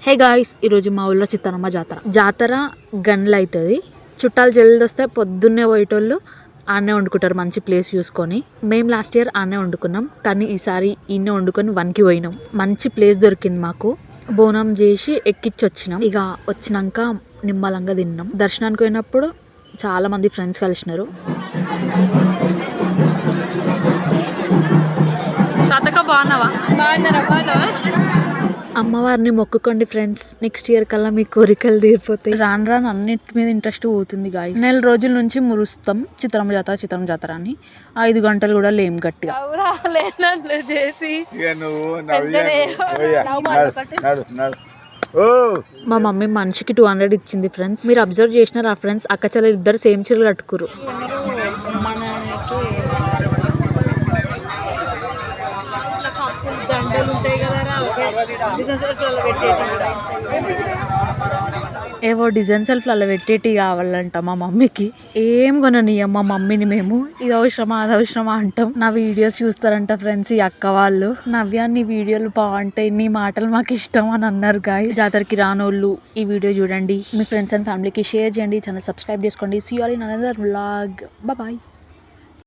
Hey guys, ఈరోజు మా ఊళ్ళో చిత్తనమ్మ జాతర గన్లు అవుతుంది. చుట్టాలు జల్ది వస్తే పొద్దున్నే పోయేటోళ్ళు ఆడనే వండుకుంటారు, మంచి ప్లేస్ చూసుకొని. మేము లాస్ట్ ఇయర్ ఆడనే వండుకున్నాం, కానీ ఈసారి ఈయనే వండుకొని 1కి పోయినాం. మంచి ప్లేస్ దొరికింది మాకు. బోనం చేసి ఎక్కించి వచ్చినాం. ఇక వచ్చినాక నిమ్మలంగా తిన్నాం. దర్శనానికి పోయినప్పుడు చాలా మంది ఫ్రెండ్స్ కలిసినారు. అమ్మవారిని మొక్కుకోండి ఫ్రెండ్స్, నెక్స్ట్ ఇయర్ కల్లా మీ కోరికలు తీరిపోతాయి. రాను రాను అన్నిటి మీద ఇంట్రెస్ట్ పోతుంది గాయ్స్. నెల రోజుల నుంచి మురుస్తాం చిత్రం జాతర అని. 5 గంటలు కూడా లేం గట్టిగా. మా మమ్మీ మనిషికి 200 ఇచ్చింది ఫ్రెండ్స్. మీరు అబ్జర్వ్ చేసినారా ఫ్రెండ్స్, అక్క చెల్లెలు ఇద్దరు సేమ్ చీరలు కట్టుకురు. ఏవో డిజైన్ సెల్ఫ్ అలా పెట్టేటి కావాలంట మా మమ్మీకి. ఏం కొననీయం మా మమ్మీని మేము. ఇది అవసరమా అది అవసరమా అంటాం. నా వీడియోస్ చూస్తారంట ఫ్రెండ్స్ ఈ అక్క వాళ్ళు. నవ్య నీ వీడియోలు బాగుంటాయి, నీ మాటలు మాకు ఇష్టం అని అన్నారు గాయ్. జాతరకి రానోళ్ళు ఈ వీడియో చూడండి, మీ ఫ్రెండ్స్ అండ్ ఫ్యామిలీకి షేర్ చేయండి, ఛానల్ సబ్స్క్రైబ్ చేసుకోండి. See you all in another vlog. Bye.